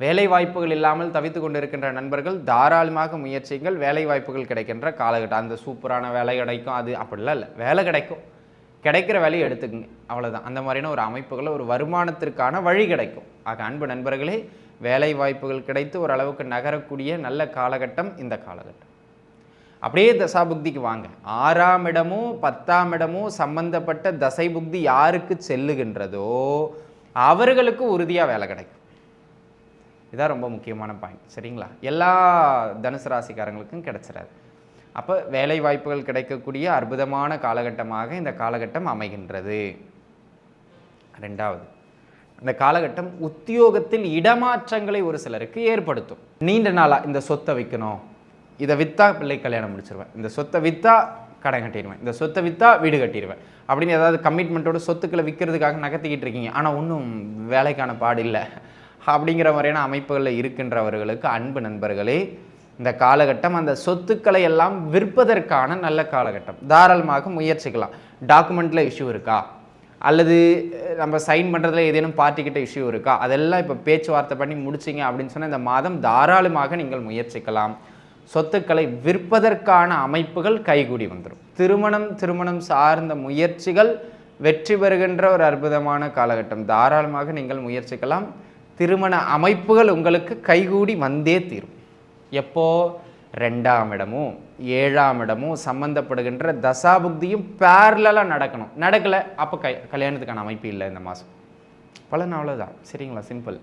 வேலை வாய்ப்புகள் இல்லாமல் தவித்து கொண்டிருக்கின்ற நண்பர்கள் தாராளமாக முயற்சிகள், வேலை வாய்ப்புகள் கிடைக்கின்ற காலகட்டம். அந்த சூப்பரான வேலை கிடைக்கும், அது அப்படிலாம் இல்லை, வேலை கிடைக்கும், கிடைக்கிற வேலையை எடுத்துக்கங்க, அவ்வளோதான். அந்த மாதிரியான ஒரு அமைப்புகளை ஒரு வருமானத்திற்கான வழி கிடைக்கும். ஆக அன்பு நண்பர்களே, வேலை வாய்ப்புகள் கிடைத்து ஓரளவுக்கு நகரக்கூடிய நல்ல காலகட்டம் இந்த காலகட்டம். அப்படியே தசாபுக்திக்கு வாங்க. 6ஆம் இடமும் 10ஆம் இடமும் சம்பந்தப்பட்ட தசை புக்தி யாருக்கு செல்லுகின்றதோ அவர்களுக்கு உறுதியாக வேலை கிடைக்கும். இதான் ரொம்ப முக்கியமான பாயிண்ட், சரிங்களா? எல்லா தனுசு ராசிக்காரங்களுக்கும் கிடைச்சிடாது. அப்போ வேலை வாய்ப்புகள் கிடைக்கக்கூடிய அற்புதமான காலகட்டமாக இந்த காலகட்டம் அமைகின்றது. 2வது, இந்த காலகட்டம் உத்தியோகத்தில் இடமாற்றங்களை ஒரு சிலருக்கு ஏற்படுத்தும். நீண்ட நாளாக இந்த சொத்தை விற்கணும், இதை விற்றா பிள்ளை கல்யாணம் முடிச்சிருவேன், இந்த சொத்தை விற்றா கடன் கட்டிடுவேன், இந்த சொத்தை விற்றா வீடு கட்டிடுவேன் அப்படின்னு ஏதாவது கமிட்மெண்ட்டோட சொத்துக்களை விற்கிறதுக்காக நகர்த்திக்கிட்டு இருக்கீங்க, ஆனால் ஒன்றும் வேலைக்கான பாடு இல்லை அப்படிங்கிற மாதிரியான அமைப்புகளில் இருக்கின்றவர்களுக்கு அன்பு நண்பர்களே, இந்த காலகட்டம் அந்த சொத்துக்களை எல்லாம் விற்பதற்கான நல்ல காலகட்டம். தாராளமாக முயற்சிக்கலாம். டாக்குமெண்ட்டில் இஷ்யூ இருக்கா, அல்லது நம்ம சைன் பண்ணுறதுல ஏதேனும் பார்ட்டிக்கிட்ட இஷ்யூ இருக்கா, அதெல்லாம் இப்போ பேச்சுவார்த்தை பண்ணி முடிச்சிங்க அப்படின்னு சொன்னால் இந்த மாதம் தாராளமாக நீங்கள் முயற்சிக்கலாம். சொத்துக்களை விற்பதற்கான அமைப்புகள் கைகூடி வந்துடும். திருமணம் சார்ந்த முயற்சிகள் வெற்றி பெறுகின்ற ஒரு அற்புதமான காலகட்டம். தாராளமாக நீங்கள் முயற்சிக்கலாம். திருமண அமைப்புகள் உங்களுக்கு கைகூடி வந்தே தீரும். எப்போ? 2ஆம் இடமும் 7ஆம் இடமும் சம்பந்தப்படுகின்ற தசாபுக்தியும் பேரலாக நடக்கணும். நடக்கலை அப்போ கல்யாணத்துக்கான அமைப்பு இல்லை இந்த மாதம். பலன் அவ்வளோதான், சரிங்களா? சிம்பிள்.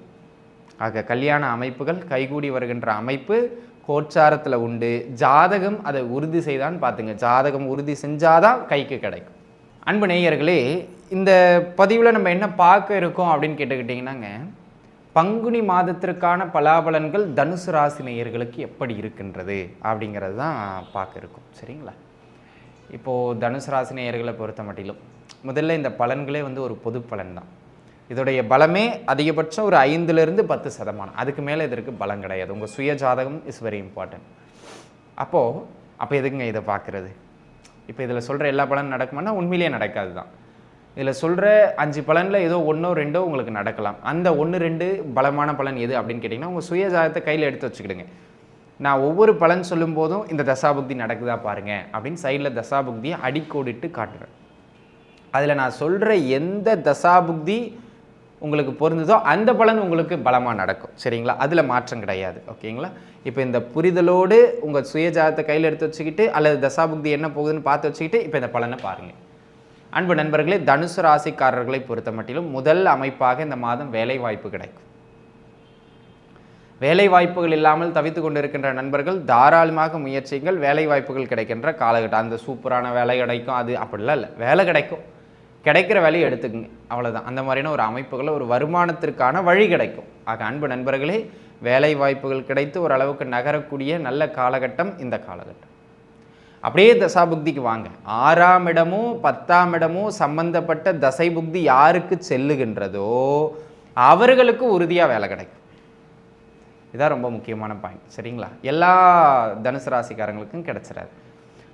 ஆக கல்யாண அமைப்புகள் கைகூடி வருகின்ற அமைப்பு கோச்சாரத்தில் உண்டு. ஜாதகம் அதை உறுதி செய்தான்னு பார்த்துங்க. ஜாதகம் உறுதி செஞ்சாதான் கைக்கு கிடைக்கும். அன்பு நேயர்களே, இந்த பதிவில் நம்ம என்ன பார்க்க இருக்கோம் அப்படின்னு கேட்டுக்கிட்டிங்கன்னாங்க, பங்குனி மாதத்திற்கான பலாபலன்கள் தனுசு ராசி நேயர்களுக்கு எப்படி இருக்கின்றது அப்படிங்கிறது தான் பார்க்க இருக்கும், சரிங்களா? இப்போது தனுசு ராசி நேயர்களை பொறுத்த மட்டிலும் முதல்ல இந்த பலன்களே ஒரு பொது பலன் தான். இதோடைய பலமே அதிகபட்சம் ஒரு 5லிருந்து 10%. அதுக்கு மேலே இதற்கு பலம் கிடையாது. உங்கள் சுய ஜாதகம் இஸ் வெரி இம்பார்ட்டன்ட். அப்போ எதுக்குங்க இதை பார்க்குறது? இப்போ இதில் சொல்கிற எல்லா பலனும் நடக்குமானா உண்மையிலேயே நடக்காது தான். இதில் சொல்கிற 5 பலனில் ஏதோ 1ஓ 2ஓ உங்களுக்கு நடக்கலாம். அந்த 1, 2 பலமான பலன் எது அப்படின்னு கேட்டிங்கன்னா உங்கள் சுய ஜாதகத்தை கையில் எடுத்து வச்சுக்கிடுங்க. நான் ஒவ்வொரு பலன் சொல்லும் போதும் இந்த தசாபுக்தி நடக்குதா பாருங்கள் அப்படின்னு சைடில் தசாபுக்தியை அடிக்கோடிட்டு காட்டுறேன். அதில் நான் சொல்கிற எந்த தசாபுக்தி உங்களுக்கு பொருந்ததோ அந்த பலன் உங்களுக்கு பலமாக நடக்கும், சரிங்களா? அதில் மாற்றம் கிடையாது, ஓகேங்களா? இப்போ இந்த புரிதலோடு உங்கள் சுய ஜாதகத்தை கையில் எடுத்து வச்சுக்கிட்டு அல்லது தசாபுக்தி என்ன போகுதுன்னு பார்த்து வச்சுக்கிட்டு இப்போ இந்த பலனை பாருங்கள். அன்பு நண்பர்களே, தனுசு ராசிக்காரர்களை பொறுத்த மட்டிலும் முதல் அமைப்பாக இந்த மாதம் வேலை வாய்ப்பு கிடைக்கும். வேலை வாய்ப்புகள் இல்லாமல் தவித்து கொண்டிருக்கின்ற நண்பர்கள் தாராளமாக முயற்சிகள், வேலை வாய்ப்புகள் கிடைக்கின்ற காலகட்டம். அந்த சூப்பரான வேலை கிடைக்கும், அது அப்படிலாம் இல்லை, வேலை கிடைக்கும், கிடைக்கிற வேலையை எடுத்துக்கங்க, அவ்வளோதான். அந்த மாதிரியான ஒரு அமைப்புகளை ஒரு வருமானத்திற்கான வழி கிடைக்கும். ஆக அன்பு நண்பர்களே, வேலை வாய்ப்புகள் கிடைத்து ஓரளவுக்கு நகரக்கூடிய நல்ல காலகட்டம் இந்த காலகட்டம். அப்படியே தசாபுக்திக்கு வாங்க. 6ஆம் இடமும் 10ஆம் இடமும் சம்பந்தப்பட்ட தசை புக்தி யாருக்கு செல்லுகின்றதோ அவர்களுக்கு உறுதியாக வேலை கிடைக்கும். இதான் ரொம்ப முக்கியமான பாயிண்ட், சரிங்களா? எல்லா தனுசு ராசிக்காரங்களுக்கும் கிடைச்சிடாது.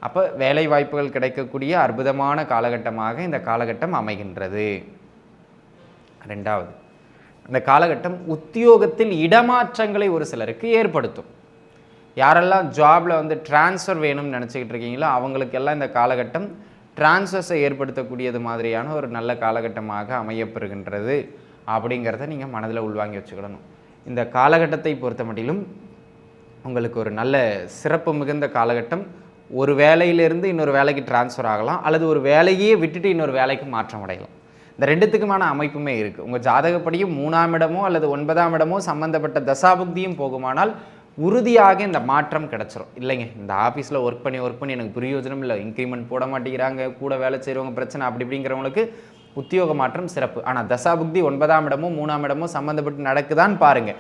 அப்போ வேலை வாய்ப்புகள் கிடைக்கக்கூடிய அற்புதமான காலகட்டமாக இந்த காலகட்டம் அமைகின்றது. 2வது, இந்த காலகட்டம் உத்தியோகத்தில் இடமாற்றங்களை ஒரு சிலருக்கு ஏற்படுத்தும். யாரெல்லாம் ஜாபில் டிரான்ஸ்ஃபர் வேணும்னு நினச்சிக்கிட்டு இருக்கீங்களோ அவங்களுக்கெல்லாம் இந்த காலகட்டம் டிரான்ஸ்ஃபர்ஸை ஏற்படுத்தக்கூடியது மாதிரியான ஒரு நல்ல காலகட்டமாக அமையப்பெறுகின்றது அப்படிங்கிறத நீங்கள் மனதில் உள்வாங்கி வச்சுக்கிடணும். இந்த காலகட்டத்தை பொறுத்த மட்டிலும் உங்களுக்கு ஒரு நல்ல சிறப்பு மிகுந்த காலகட்டம். ஒரு வேலையிலிருந்து இன்னொரு வேலைக்கு டிரான்ஸ்ஃபர் ஆகலாம், அல்லது ஒரு வேலையே விட்டுட்டு இன்னொரு வேலைக்கு மாற்றம் அடையலாம். இந்த ரெண்டுத்துக்குமான அமைப்புமே இருக்குது. உங்கள் ஜாதகப்படியும் 3ஆம் இடமோ அல்லது 9ஆம் இடமோ சம்மந்தப்பட்ட தசாபுக்தியும் போகுமானால் உறுதியாக இந்த மாற்றம் கிடச்சிரும். இல்லைங்க, இந்த ஆஃபீஸில் ஒர்க் பண்ணி எனக்கு பிரயோஜனம் இல்லை, இன்க்ரிமெண்ட் போட மாட்டேங்கிறாங்க, கூட வேலை செய்கிறவங்க பிரச்சனை, அப்படி இப்படிங்கிறவங்களுக்கு உத்தியோக மாற்றம் சிறப்பு. ஆனால் தசாபுக்தி 9ஆம் இடமோ 3ஆம் இடமோ சம்மந்தப்பட்டு நடக்குதான்னு பாருங்கள்.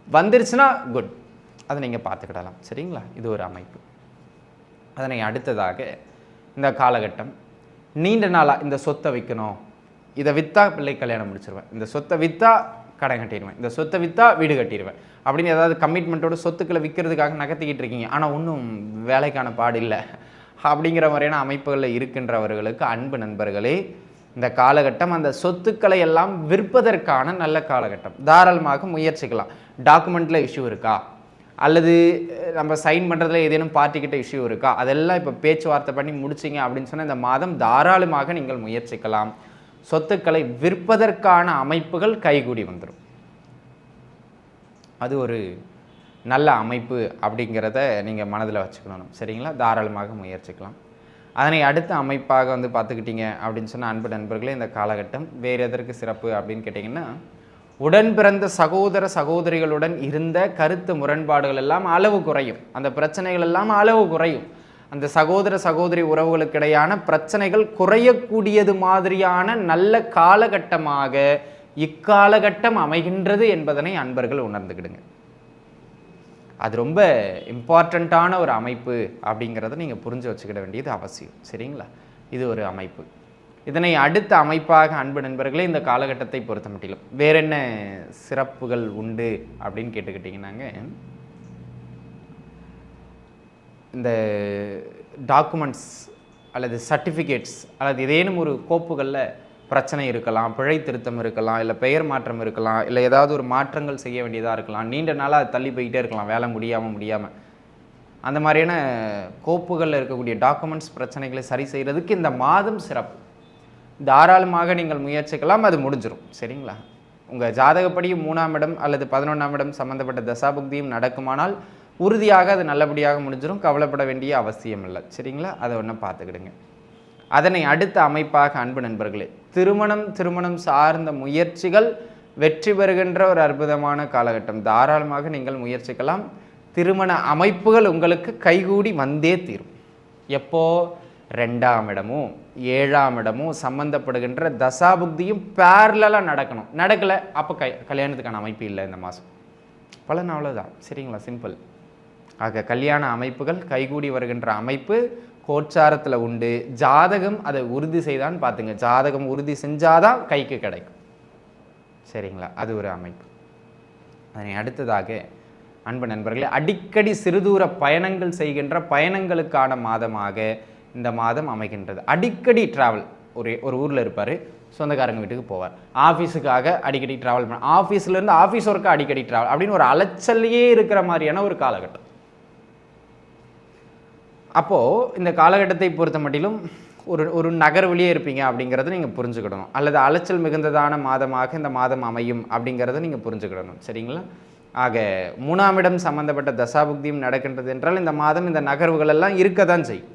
வந்துருச்சுன்னா குட், அதை நீங்கள் பார்த்துக்கிடலாம், சரிங்களா? இது ஒரு அமைப்பு. அதனை அடுத்ததாக இந்த காலகட்டம் நீண்ட நாளாக இந்த சொத்தை விற்கணும், இதை விற்றா பிள்ளை கல்யாணம் முடிச்சிருவேன், இந்த சொத்தை விற்றா கடன் கட்டிடுவேன், இந்த சொத்தை விற்றா வீடு கட்டிடுவேன் அப்படின்னு ஏதாவது கமிட்மெண்ட்டோட சொத்துக்களை விற்கிறதுக்காக நகர்த்திக்கிட்டு இருக்கீங்க, ஆனால் ஒன்றும் வேலைக்கான பாடு இல்லை அப்படிங்கிற மாதிரியான அமைப்புகளில் இருக்கின்றவர்களுக்கு அன்பு நண்பர்களே, இந்த காலகட்டம் அந்த சொத்துக்களை எல்லாம் விற்பதற்கான நல்ல காலகட்டம். தாராளமாக முயற்சிக்கலாம். டாக்குமெண்ட்டில் இஷ்யூ இருக்கா, அல்லது நம்ம சைன் பண்ணுறதுல ஏதேனும் பார்ட்டிக்கிட்ட இஷ்யூ இருக்கா, அதெல்லாம் இப்போ பேச்சுவார்த்தை பண்ணி முடிச்சிங்க அப்படின்னு சொன்னால் இந்த மாதம் தாராளமாக நீங்கள் முயற்சிக்கலாம். சொத்துக்களை விற்பதற்கான அமைப்புகள் கைகூடி வந்துடும். அது ஒரு நல்ல அமைப்பு அப்படிங்கிறத நீங்கள் மனதில் வச்சுக்கணும். சரிங்களா? தாராளமாக முயற்சிக்கலாம். அதனை அடுத்த அமைப்பாக வந்து பார்த்துக்கிட்டிங்க அப்படின்னு சொன்னால் அன்பு நண்பர்களே, இந்த காலகட்டம் வேறு எதற்கு சிறப்பு அப்படின்னு கேட்டிங்கன்னா, உடன் பிறந்த சகோதர சகோதரிகளுடன் இருந்த கருத்து முரண்பாடுகள் எல்லாம் அளவு குறையும். அந்த பிரச்சனைகள் எல்லாம் அளவு குறையும். அந்த சகோதர சகோதரி உறவுகளுக்கிடையான பிரச்சனைகள் குறையக்கூடியது மாதிரியான நல்ல காலகட்டமாக இக்காலகட்டம் அமைகின்றது என்பதனை அன்பர்கள் உணர்ந்துக்கிடுங்க. அது ரொம்ப இம்பார்ட்டண்ட்டான ஒரு அமைப்பு அப்படிங்கிறத நீங்கள் புரிஞ்சு வச்சுக்கிட வேண்டியது அவசியம். சரிங்களா? இது ஒரு அமைப்பு. இதனை அடுத்த அமைப்பாக அன்பு நண்பர்களே, இந்த காலகட்டத்தை பொறுத்த மட்டிலும் வேற என்ன சிறப்புகள் உண்டு அப்படின்னு கேட்டுக்கிட்டிங்கன்னாங்க, இந்த டாக்குமெண்ட்ஸ் அல்லது சர்டிஃபிகேட்ஸ் அல்லது ஏதேனும் ஒரு கோப்புகளில் பிரச்சனை இருக்கலாம், பிழை திருத்தம் இருக்கலாம், இல்லை பெயர் மாற்றம் இருக்கலாம், இல்லை ஏதாவது ஒரு மாற்றங்கள் செய்ய வேண்டியதாக இருக்கலாம், நீண்ட நாளாக அது தள்ளி போய்கிட்டே இருக்கலாம், வேலை முடியாமல் அந்த மாதிரியான கோப்புகளில் இருக்கக்கூடிய டாக்குமெண்ட்ஸ் பிரச்சனைகளை சரி செய்கிறதுக்கு இந்த மாதம் சிறப்பு. தாராளமாக நீங்கள் முயற்சிக்கலாம், அது முடிஞ்சிடும். சரிங்களா? உங்கள் ஜாதகப்படி 3ஆம் இடம் அல்லது 11ஆம் இடம் சம்மந்தப்பட்ட தசாபுக்தியும் நடக்குமானால் உறுதியாக அது நல்லபடியாக முடிஞ்சிடும். கவலைப்பட வேண்டிய அவசியம் இல்லை. சரிங்களா? அதை ஒன்றும் பார்த்துக்கிடுங்க. அதனை அடுத்த அமைப்பாக அன்பு நண்பர்களே, திருமணம் சார்ந்த முயற்சிகள் வெற்றி பெறுகின்ற ஒரு அற்புதமான காலகட்டம். தாராளமாக நீங்கள் முயற்சிக்கலாம். திருமண அமைப்புகள் உங்களுக்கு கைகூடி வந்தே தீரும். எப்போ? 2ஆம் இடமும் 7ஆம் இடமும் சம்பந்தப்படுகின்ற தசாபுக்தியும் பேரலாக நடக்கணும். நடக்கலை அப்போ கல்யாணத்துக்கான அமைப்பு இல்லை இந்த மாதம். பலன் அவ்வளோதான். சரிங்களா? சிம்பிள். ஆக கல்யாண அமைப்புகள் கைகூடி வருகின்ற அமைப்பு கோச்சாரத்தில் உண்டு. ஜாதகம் அதை உறுதி செய்தான்னு பார்த்துங்க. ஜாதகம் உறுதி செஞ்சாதான் கைக்கு கிடைக்கும். சரிங்களா? அது ஒரு அமைப்பு. அதனை அடுத்ததாக அன்பு நண்பர்களே, அடிக்கடி சிறுதூர பயணங்கள் செய்கின்ற பயணங்களுக்கான மாதமாக இந்த மாதம் அமைகின்றது. அடிக்கடி ட்ராவல், ஒரு ஊரில் இருப்பார், சொந்தக்காரங்க வீட்டுக்கு போவார், ஆஃபீஸுக்காக அடிக்கடி ட்ராவல் பண்ண, ஆஃபீஸ்லேருந்து ஆஃபீஸ் ஒர்க்கு அடிக்கடி ட்ராவல் அப்படின்னு ஒரு அலைச்சல்லையே இருக்கிற மாதிரியான ஒரு காலகட்டம். அப்போது இந்த காலகட்டத்தை பொறுத்த மட்டிலும் ஒரு நகர்வழியே இருப்பீங்க அப்படிங்கிறத நீங்கள் புரிஞ்சுக்கிடணும். அல்லது அலைச்சல் மிகுந்ததான மாதமாக இந்த மாதம் அமையும் அப்படிங்கிறத நீங்கள் புரிஞ்சுக்கிடணும். சரிங்களா? ஆக 3ஆம் இடம் சம்பந்தப்பட்ட தசாபுக்தியும் நடக்கின்றது என்றால் இந்த மாதம் இந்த நகர்வுகள் எல்லாம் இருக்க தான் செய்யும்.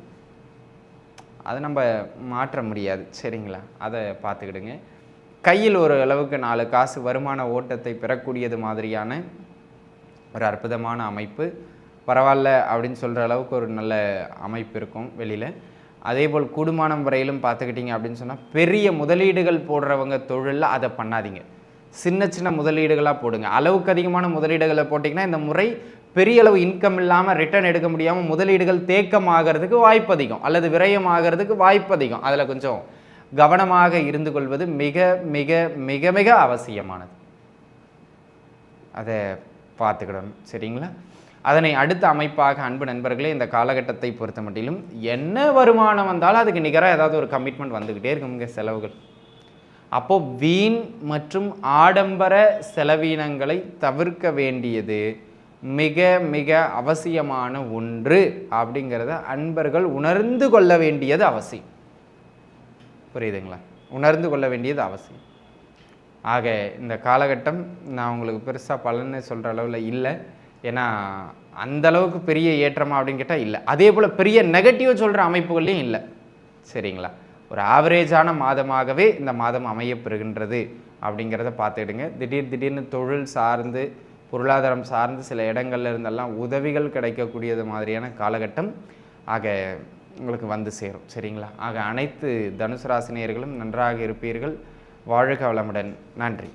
அதை நம்ம மாற்ற முடியாது. சரிங்களா? அதை பார்த்துக்கிடுங்க. கையில் ஒரு அளவுக்கு 4 காசு வருமான ஓட்டத்தை பெறக்கூடியது மாதிரியான ஒரு அற்புதமான அமைப்பு. பரவாயில்ல அப்படின்னு சொல்கிற அளவுக்கு ஒரு நல்ல அமைப்பு இருக்கும் வெளியில். அதே போல் கூடுமானம் வரையிலும் பார்த்துக்கிட்டிங்க அப்படின்னு சொன்னால், பெரிய முதலீடுகள் போடுறவங்க தொழிலில் அதை பண்ணாதீங்க. சின்ன முதலீடுகளாக போடுங்க. அளவுக்கு அதிகமான முதலீடுகளை போட்டிங்கன்னா இந்த முறை பெரிய அளவு இன்கம் இல்லாமல் ரிட்டர்ன் எடுக்க முடியாமல் முதலீடுகள் தேக்கமாகிறதுக்கு வாய்ப்பு அதிகம், அல்லது விரயமாகிறதுக்கு வாய்ப்பு அதிகம். அதில் கொஞ்சம் கவனமாக இருந்து கொள்வது மிக மிக மிக மிக அவசியமானது. அதை பார்த்துக்கிடணும். சரிங்களா? அதனை அடுத்த அமைப்பாக அன்பு நண்பர்களே, இந்த காலகட்டத்தை பொறுத்த மட்டிலும் என்ன வருமானம் வந்தாலும் அதுக்கு நிகராக ஏதாவது ஒரு கமிட்மெண்ட் வந்துக்கிட்டே இருக்குங்க, செலவுகள். அப்போது வீண் மற்றும் ஆடம்பர செலவீனங்களை தவிர்க்க வேண்டியது மிக மிக அவசியமான ஒன்று அப்படிங்கிறத அன்பர்கள் உணர்ந்து கொள்ள வேண்டியது அவசியம். புரியுதுங்களா? உணர்ந்து கொள்ள வேண்டியது அவசியம். ஆக இந்த காலகட்டம் நான் உங்களுக்கு பெருசாக பலன்னு சொல்கிற அளவில் இல்லை. ஏன்னா அந்த அளவுக்கு பெரிய ஏற்றமா அப்படின்னு கேட்டால் இல்லை. அதே போல் பெரிய நெகட்டிவ் சொல்கிற அமைப்புகள்லையும் இல்லை. சரிங்களா? ஒரு ஆவரேஜான மாதமாகவே இந்த மாதம் அமையப்பெறுகின்றது அப்படிங்கிறத பார்த்துக்கிடுங்க. திடீர்னு தொழில் சார்ந்து பொருளாதாரம் சார்ந்து சில இடங்கள்ல இருந்தெல்லாம் உதவிகள் கிடைக்கக்கூடியது மாதிரியான காலகட்டம் ஆக உங்களுக்கு வந்து சேரும். சரிங்களா? ஆக அனைத்து தனுசு ராசி நேயர்களும் நன்றாக இருப்பீர்கள். வாழ்க வளமுடன். நன்றி.